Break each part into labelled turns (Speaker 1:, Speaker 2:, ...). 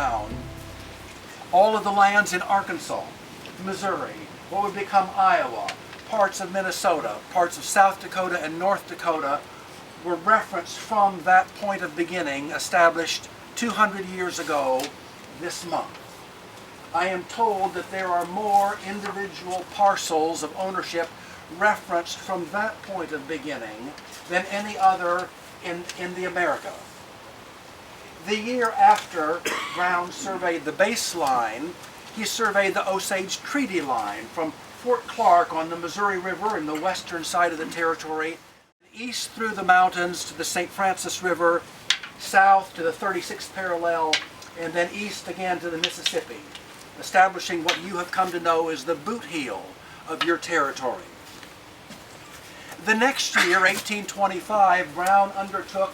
Speaker 1: Brown all of the lands in Arkansas, Missouri, what would become Iowa, parts of Minnesota, parts of South Dakota and North Dakota were referenced from that point of beginning established 200 years ago this month. I am told that there are more individual parcels of ownership referenced from that point of beginning than any other in the America. The year after Brown surveyed the baseline, he surveyed the Osage Treaty Line from Fort Clark on the Missouri River in the western side of the territory, east through the mountains to the St. Francis River, south to the 36th parallel, and then east again to the Mississippi, establishing what you have come to know as the boot heel of your territory. The next year, 1825, Brown undertook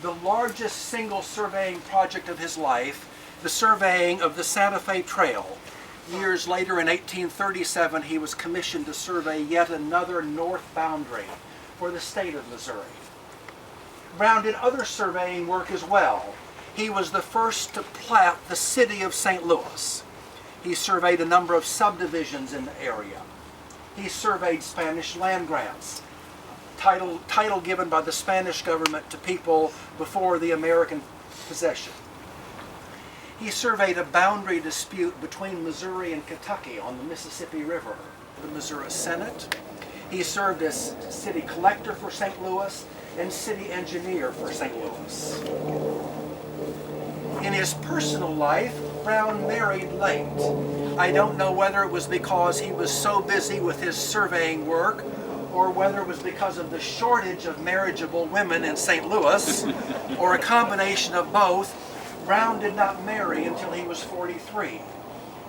Speaker 1: the largest single surveying project of his life, the surveying of the Santa Fe Trail. Years later, in 1837, he was commissioned to survey yet another north boundary for the state of Missouri. Brown did other surveying work as well. He was the first to plat the city of St. Louis. He surveyed a number of subdivisions in the area. He surveyed Spanish land grants, title given by the Spanish government to people before the American possession. He surveyed a boundary dispute between Missouri and Kentucky on the Mississippi River, the Missouri Senate. He served as city collector for St. Louis and city engineer for St. Louis. In his personal life, Brown married late. I don't know whether it was because he was so busy with his surveying work or whether it was because of the shortage of marriageable women in St. Louis, or a combination of both. Brown did not marry until he was 43.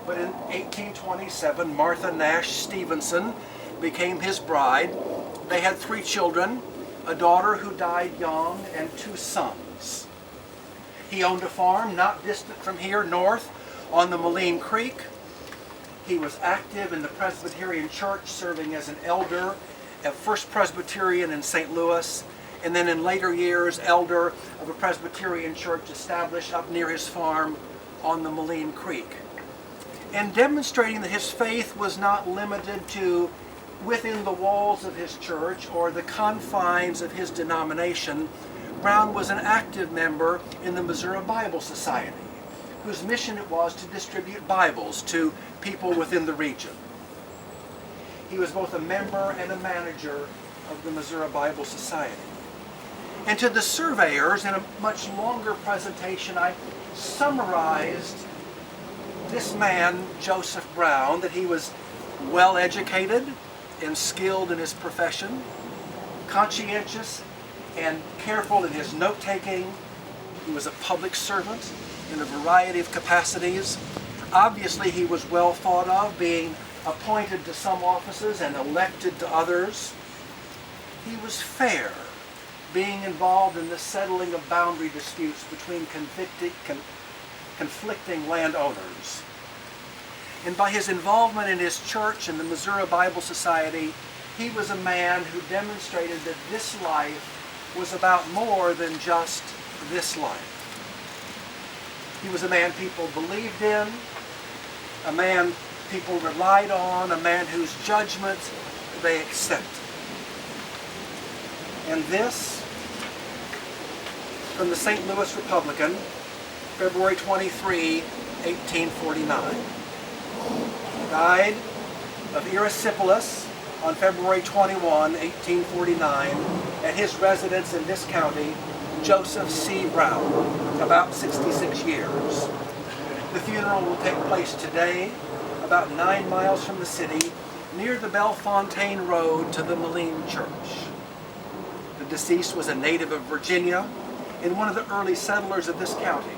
Speaker 1: But in 1827, Martha Nash Stevenson became his bride. They had 3 children, a daughter who died young and 2 sons. He owned a farm not distant from here, north, on the Moline Creek. He was active in the Presbyterian Church, serving as an elder at First Presbyterian in St. Louis, and then in later years, elder of a Presbyterian church established up near his farm on the Moline Creek. And demonstrating that his faith was not limited to within the walls of his church or the confines of his denomination, Brown was an active member in the Missouri Bible Society, whose mission it was to distribute Bibles to people within the region. He was both a member and a manager of the Missouri Bible Society. And to the surveyors, in a much longer presentation, I summarized this man, Joseph Brown, that he was well educated and skilled in his profession, conscientious and careful in his note-taking. He was a public servant in a variety of capacities. Obviously, he was well thought of, being appointed to some offices and elected to others. He was fair, being involved in the settling of boundary disputes between conflicting landowners. And by his involvement in his church and the Missouri Bible Society, he was a man who demonstrated that this life was about more than just this life. He was a man people believed in, a man people relied on, a man whose judgment they accepted. And this, from the St. Louis Republican, February 23, 1849. Died of erysipelas on February 21, 1849, at his residence in this county, Joseph C. Brown, about 66 years. The funeral will take place today, about 9 miles from the city, near the Bellefontaine Road to the Moline Church. The deceased was a native of Virginia and one of the early settlers of this county,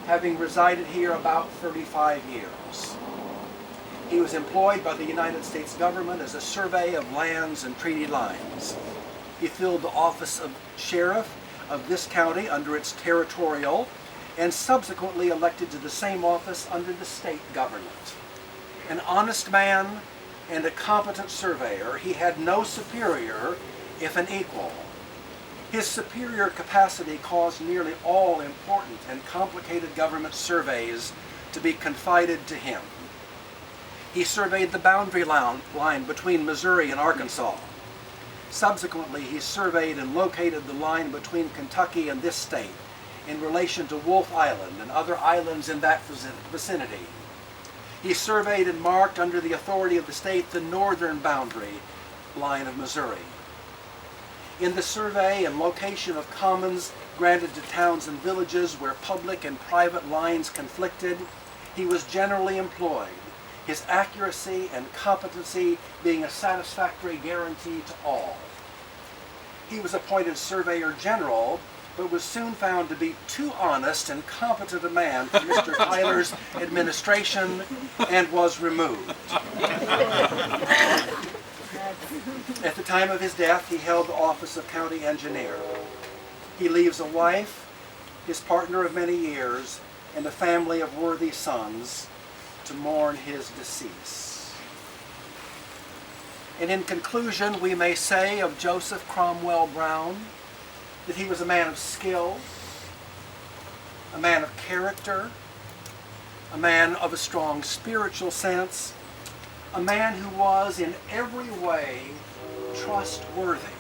Speaker 1: having resided here about 35 years. He was employed by the United States government as a survey of lands and treaty lines. He filled the office of sheriff of this county under its territorial, and subsequently elected to the same office under the state government. An honest man and a competent surveyor, he had no superior, if an equal. His superior capacity caused nearly all important and complicated government surveys to be confided to him. He surveyed the boundary line between Missouri and Arkansas. Subsequently, he surveyed and located the line between Kentucky and this state in relation to Wolf Island and other islands in that vicinity. He surveyed and marked under the authority of the state the northern boundary line of Missouri. In the survey and location of commons granted to towns and villages where public and private lines conflicted, he was generally employed, his accuracy and competency being a satisfactory guarantee to all. He was appointed Surveyor General, but was soon found to be too honest and competent a man for Mr. Tyler's administration and was removed. At the time of his death, he held the office of County Engineer. He leaves a wife, his partner of many years, and a family of worthy sons to mourn his decease. And in conclusion, we may say of Joseph Cromwell Brown that he was a man of skill, a man of character, a man of a strong spiritual sense, a man who was in every way trustworthy,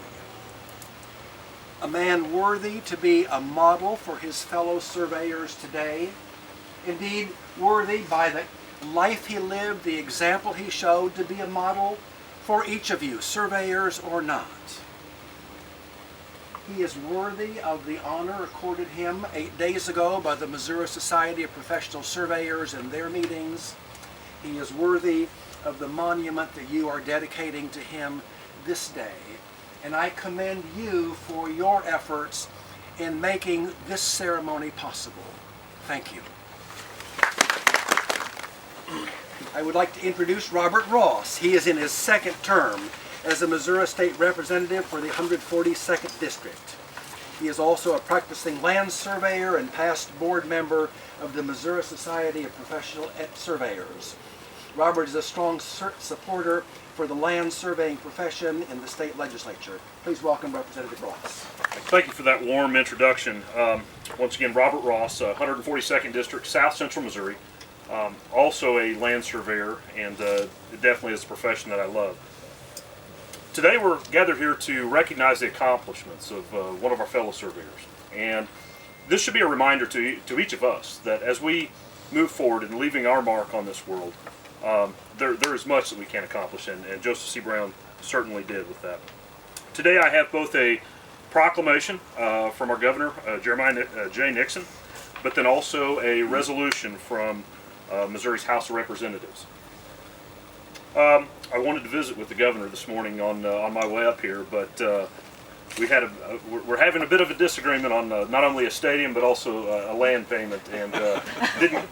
Speaker 1: a man worthy to be a model for his fellow surveyors today, indeed worthy by the life he lived, the example he showed, to be a model for each of you, surveyors or not. He is worthy of the honor accorded him 8 days ago by the Missouri Society of Professional Surveyors in their meetings. He is worthy of the monument that you are dedicating to him this day. And I commend you for your efforts in making this ceremony possible. Thank you. I would like to introduce Robert Ross. He is in his second term as a Missouri State Representative for the 142nd District. He is also a practicing land surveyor and past board member of the Missouri Society of Professional Surveyors. Robert is a strong supporter for the land surveying profession in the state legislature. Please welcome Representative Ross.
Speaker 2: Thank you for that warm introduction. Once again, Robert Ross, 142nd District, South Central Missouri. Also a land surveyor, and it definitely is a profession that I love. Today we're gathered here to recognize the accomplishments of one of our fellow surveyors. And this should be a reminder to each of us that as we move forward in leaving our mark on this world, there is much that we can accomplish, and Joseph C. Brown certainly did with that. Today I have both a proclamation from our governor, Jeremiah J. Nixon, but then also a resolution from Missouri's House of Representatives. I wanted to visit with the governor this morning on my way up here, but we're having a bit of a disagreement on not only a stadium but also a land payment, and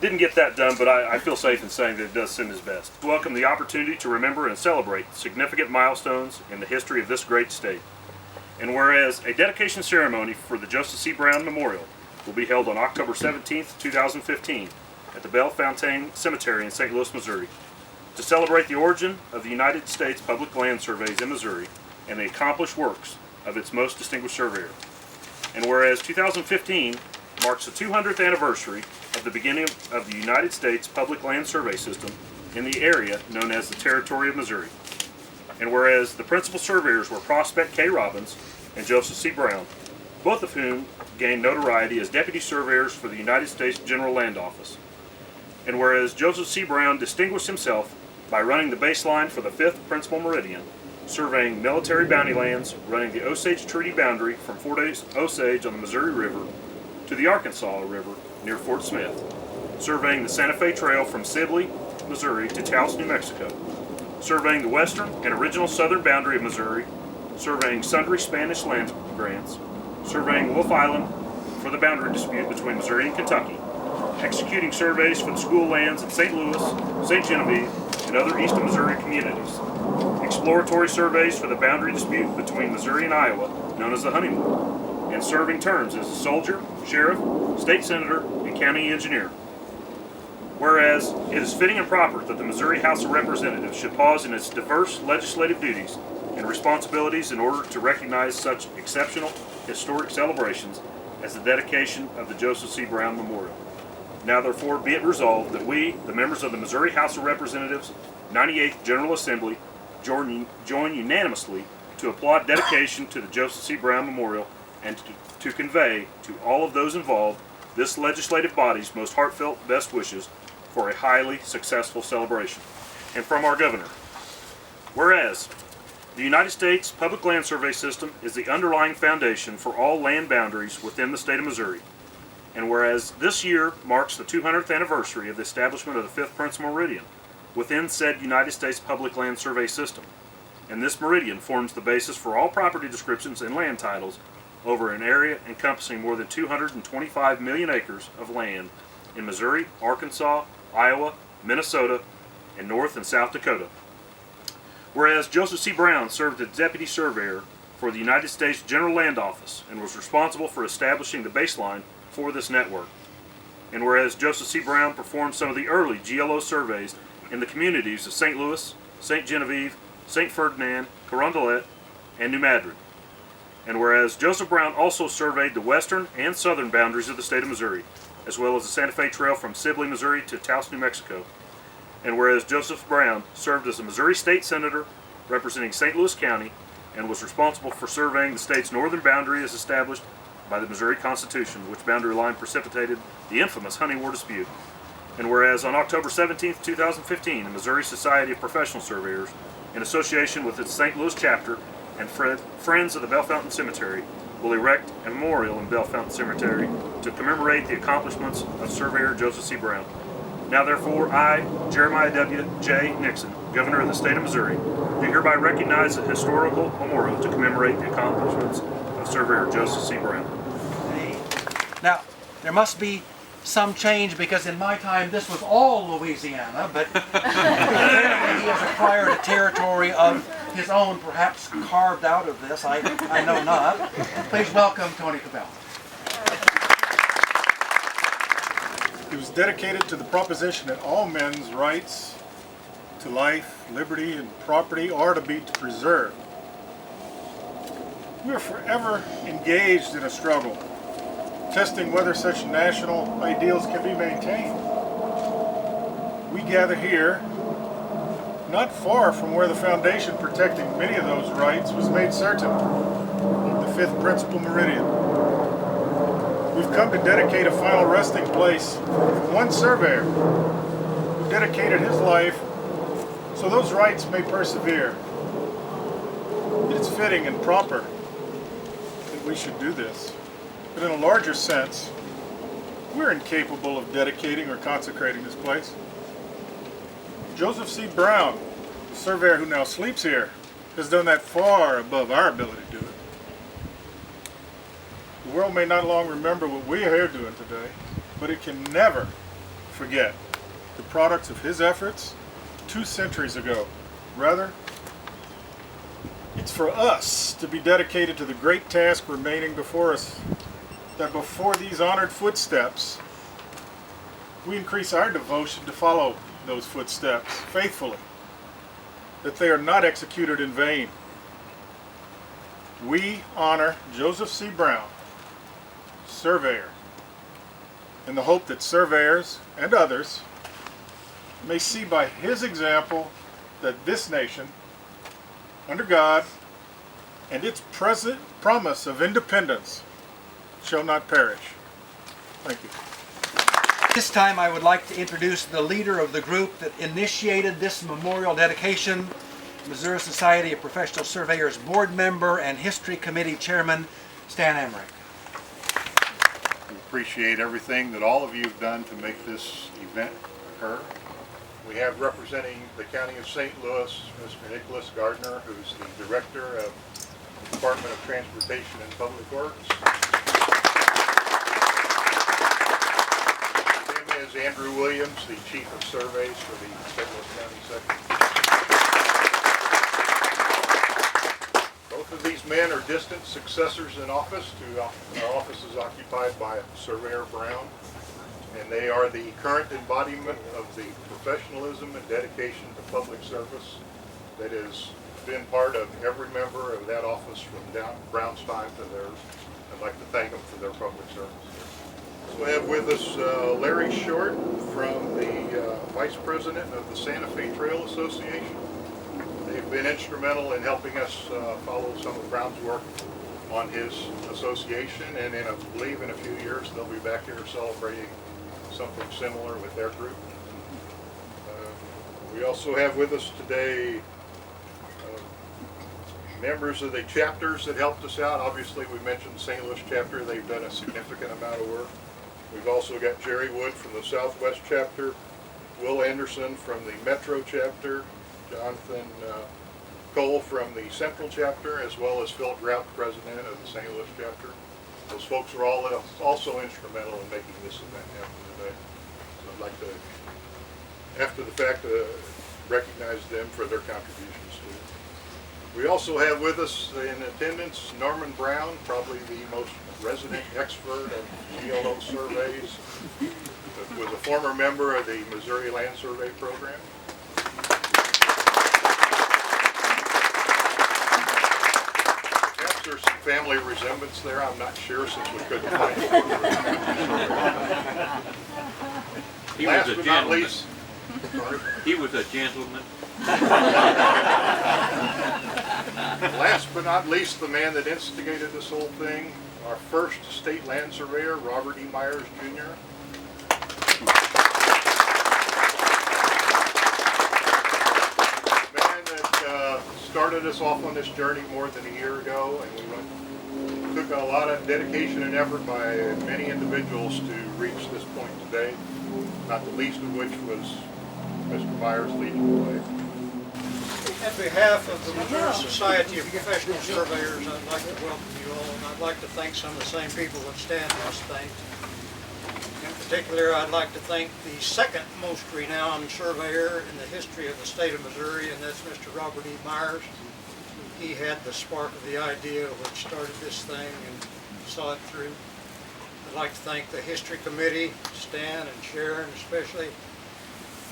Speaker 2: didn't get that done. But I feel safe in saying that it does send his best. Welcome the opportunity to remember and celebrate significant milestones in the history of this great state. And whereas a dedication ceremony for the Joseph C. Brown Memorial will be held on October 17th, 2015 at the Bellefontaine Cemetery in St. Louis, Missouri, to celebrate the origin of the United States Public Land Surveys in Missouri and the accomplished works of its most distinguished surveyor. And whereas 2015 marks the 200th anniversary of the beginning of the United States Public Land Survey System in the area known as the Territory of Missouri. And whereas the principal surveyors were Prospect K. Robbins and Joseph C. Brown, both of whom gained notoriety as deputy surveyors for the United States General Land Office. And whereas Joseph C. Brown distinguished himself by running the baseline for the 5th Principal Meridian, surveying military bounty lands, running the Osage Treaty boundary from Fort Osage on the Missouri River to the Arkansas River near Fort Smith, surveying the Santa Fe Trail from Sibley, Missouri to Taos, New Mexico, surveying the western and original southern boundary of Missouri, surveying sundry Spanish land grants, surveying Wolf Island for the boundary dispute between Missouri and Kentucky, executing surveys for the school lands in St. Louis, St. Genevieve, and other eastern Missouri communities, exploratory surveys for the boundary dispute between Missouri and Iowa, known as the Honeymoon, and serving terms as a soldier, sheriff, state senator, and county engineer. Whereas it is fitting and proper that the Missouri House of Representatives should pause in its diverse legislative duties and responsibilities in order to recognize such exceptional historic celebrations as the dedication of the Joseph C. Brown Memorial. Now therefore be it resolved that we, the members of the Missouri House of Representatives, 98th General Assembly, join unanimously to applaud dedication to the Joseph C. Brown Memorial and to convey to all of those involved this legislative body's most heartfelt best wishes for a highly successful celebration. And from our governor, whereas the United States Public Land Survey System is the underlying foundation for all land boundaries within the state of Missouri, and whereas this year marks the 200th anniversary of the establishment of the 5th Principal Meridian within said United States Public Land Survey System, and this meridian forms the basis for all property descriptions and land titles over an area encompassing more than 225 million acres of land in Missouri, Arkansas, Iowa, Minnesota, and North and South Dakota. Whereas Joseph C. Brown served as Deputy Surveyor for the United States General Land Office and was responsible for establishing the baseline for this network. And whereas Joseph C. Brown performed some of the early GLO surveys in the communities of St. Louis, St. Genevieve, St. Ferdinand, Carondelet, and New Madrid. And whereas Joseph Brown also surveyed the western and southern boundaries of the state of Missouri, as well as the Santa Fe Trail from Sibley, Missouri to Taos, New Mexico. And whereas Joseph Brown served as a Missouri State Senator representing St. Louis County and was responsible for surveying the state's northern boundary as established by the Missouri Constitution, which boundary line precipitated the infamous Hunting War dispute. And whereas on October 17, 2015, the Missouri Society of Professional Surveyors, in association with its St. Louis chapter and Friends of the Bellefontaine Cemetery, will erect a memorial in Bellefontaine Cemetery to commemorate the accomplishments of Surveyor Joseph C. Brown. Now therefore, I, Jeremiah W. J. Nixon, Governor of the State of Missouri, do hereby recognize a historical memorial to commemorate the accomplishments of Surveyor Joseph C. Brown.
Speaker 1: Now, there must be some change because in my time this was all Louisiana, but apparently he has acquired a territory of his own, perhaps carved out of this, I know not. Please welcome Tony Cabell.
Speaker 3: It was dedicated to the proposition that all men's rights to life, liberty, and property are to be preserved. We are forever engaged in a struggle, testing whether such national ideals can be maintained. We gather here, not far from where the foundation protecting many of those rights was made certain, the 5th Principal Meridian. We've come to dedicate a final resting place for one surveyor who dedicated his life so those rights may persevere. It's fitting and proper that we should do this. But in a larger sense, we're incapable of dedicating or consecrating this place. Joseph C. Brown, the surveyor who now sleeps here, has done that far above our ability to do it. The world may not long remember what we are here doing today, but it can never forget the products of his efforts 2 centuries ago. Rather, it's for us to be dedicated to the great task remaining before us, that before these honored footsteps, we increase our devotion to follow those footsteps faithfully, that they are not executed in vain. We honor Joseph C. Brown, surveyor, in the hope that surveyors and others may see by his example that this nation, under God and its present promise of independence, shall not perish. Thank you.
Speaker 1: This time I would like to introduce the leader of the group that initiated this memorial dedication, Missouri Society of Professional Surveyors board member and History Committee Chairman, Stan Emmerich.
Speaker 4: We appreciate everything that all of you have done to make this event occur. We have representing the County of St. Louis, Mr. Nicholas Gardner, who's the Director of the Department of Transportation and Public Works. Him is Andrew Williams, the Chief of Surveys for the St. Louis County section. Both of these men are distant successors in office to our offices occupied by Surveyor Brown, and they are the current embodiment of the professionalism and dedication to public service that is been part of every member of that office from Brown's time to theirs. I'd like to thank them for their public service. So we have with us Larry Short from the Vice President of the Santa Fe Trail Association. They've been instrumental in helping us follow some of Brown's work on his association, and I believe in a few years they'll be back here celebrating something similar with their group. We also have with us today members of the chapters that helped us out. Obviously, we mentioned the St. Louis chapter. They've done a significant amount of work. We've also got Jerry Wood from the Southwest chapter, Will Anderson from the Metro chapter, Jonathan Cole from the Central chapter, as well as Phil Grout, president of the St. Louis chapter. Those folks are all also instrumental in making this event happen today. So I'd like to, after the fact, recognize them for their contributions to it. We also have with us in attendance Norman Brown, probably the most resident expert of GLO surveys, was a former member of the Missouri Land Survey Program. Perhaps there's some family resemblance there, I'm not sure since we couldn't find it.
Speaker 5: He
Speaker 4: Last
Speaker 5: was a
Speaker 4: but not
Speaker 5: gentleman.
Speaker 4: least, sorry.
Speaker 5: He was a gentleman.
Speaker 4: Last but not least, the man that instigated this whole thing, our first state land surveyor, Robert E. Myers, Jr. The man that started us off on this journey more than a year ago, and we took a lot of dedication and effort by many individuals to reach this point today, not the least of which was Mr. Myers leading the way.
Speaker 6: On behalf of the Missouri Society of Professional Surveyors, I'd like to welcome you all, and I'd like to thank some of the same people that Stan has thanked. In particular, I'd like to thank the second most renowned surveyor in the history of the state of Missouri, and that's Mr. Robert E. Myers. He had the spark of the idea which started this thing and saw it through. I'd like to thank the History Committee, Stan and Sharon especially,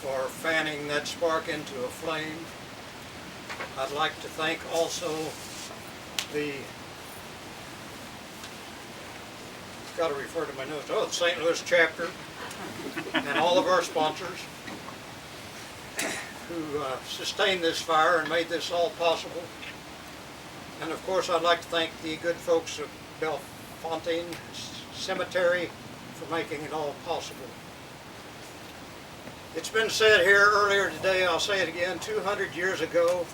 Speaker 6: for fanning that spark into a flame. I'd like to thank also the, got to refer to my notes, the St. Louis chapter, and all of our sponsors who sustained this fire and made this all possible. And of course, I'd like to thank the good folks of Bellefontaine Cemetery for making it all possible. It's been said here earlier today, I'll say it again, 200 years ago,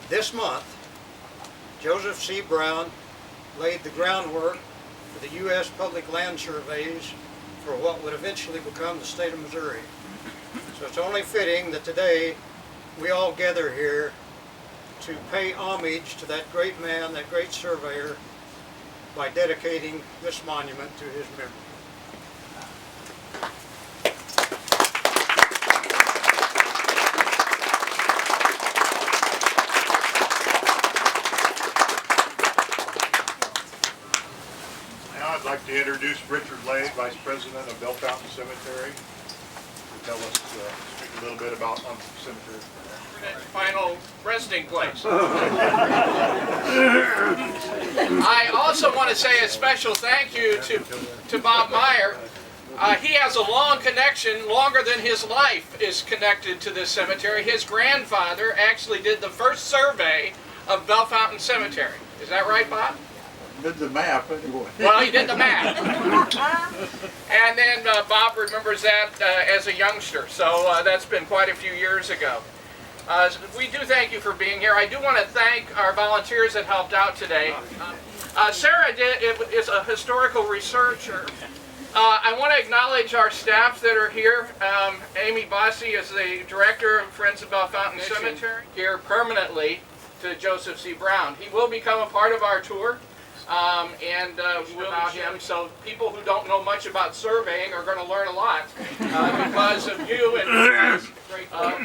Speaker 6: this month, Joseph C. Brown laid the groundwork for the U.S. Public Land Surveys for what would eventually become the state of Missouri. So it's only fitting that today we all gather here to pay homage to that great man, that great surveyor, by dedicating this monument to his memory.
Speaker 4: Now I'd like to introduce Richard Lade, Vice President of Bellefontaine Cemetery, to tell us, speak a little bit about the cemetery.
Speaker 7: Final resting place. I also want to say a special thank you to Bob Meyer. He has a long connection, longer than his life is connected to this cemetery. His grandfather actually did the first survey of Bellefontaine Cemetery. Is that right, Bob?
Speaker 8: Did the map anyway.
Speaker 7: Well, he did the map. And then Bob remembers that as a youngster, so that's been quite a few years ago. We do thank you for being here. I do want to thank our volunteers that helped out today. Sarah is a historical researcher. I want to acknowledge our staff that are here. Amy Bossi is the director of Friends of Bellefontaine Cemetery, here permanently to Joseph C. Brown. He will become a part of our tour. We'll about him, so people who don't know much about surveying are going to learn a lot because of you and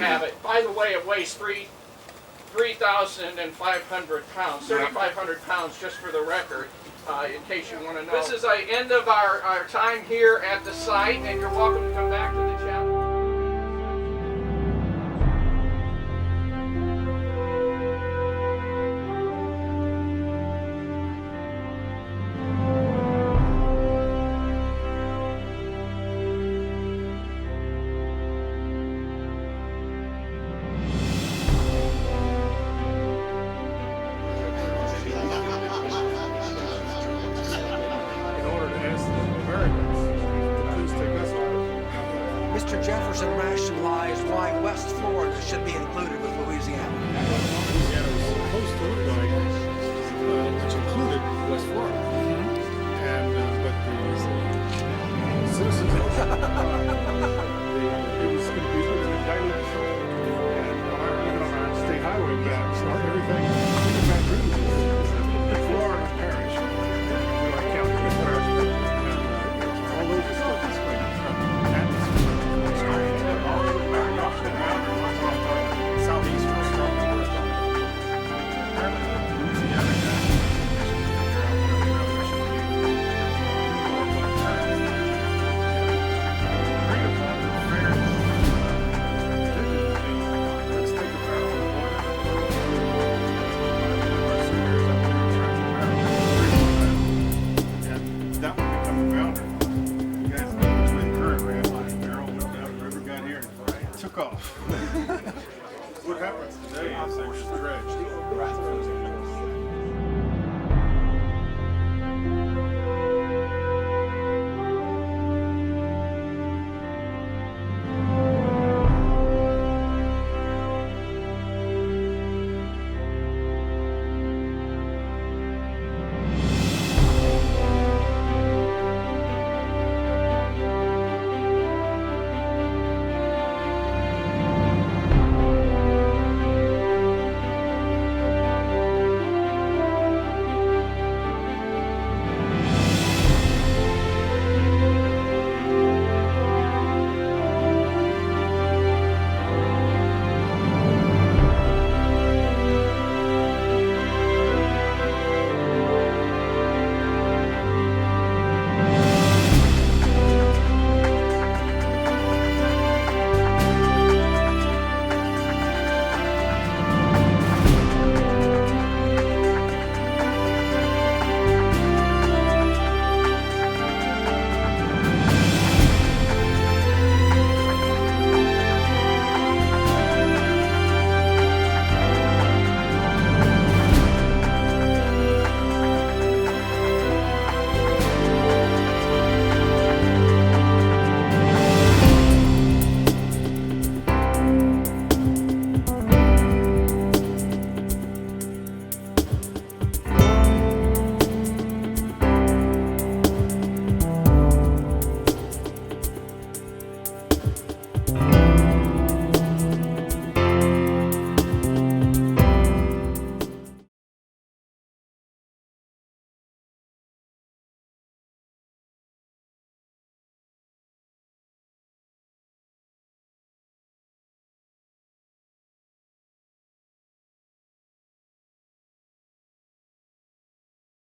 Speaker 7: have it. By the way, it weighs 3,500 pounds, 3,500 pounds just for the record, in case you want to know. This is the end of our time here at the site, and you're welcome to come back to the chapel.
Speaker 1: Jefferson rationalized why West Florida should be included with Louisiana.
Speaker 3: Louisiana was supposed to look like, which included West Florida. And, but the citizens, it was going to be living in dilute. And when I was living on our state highway back, everything in Baton Rouge is Florida parish. I county parish. And all over still this way. And all the way back off the boundary ones off the southeastern strong. That would become a boundary. You guys know which way the current ran, like barrel went down, the river got here, and took off. What happens today is there's dredged.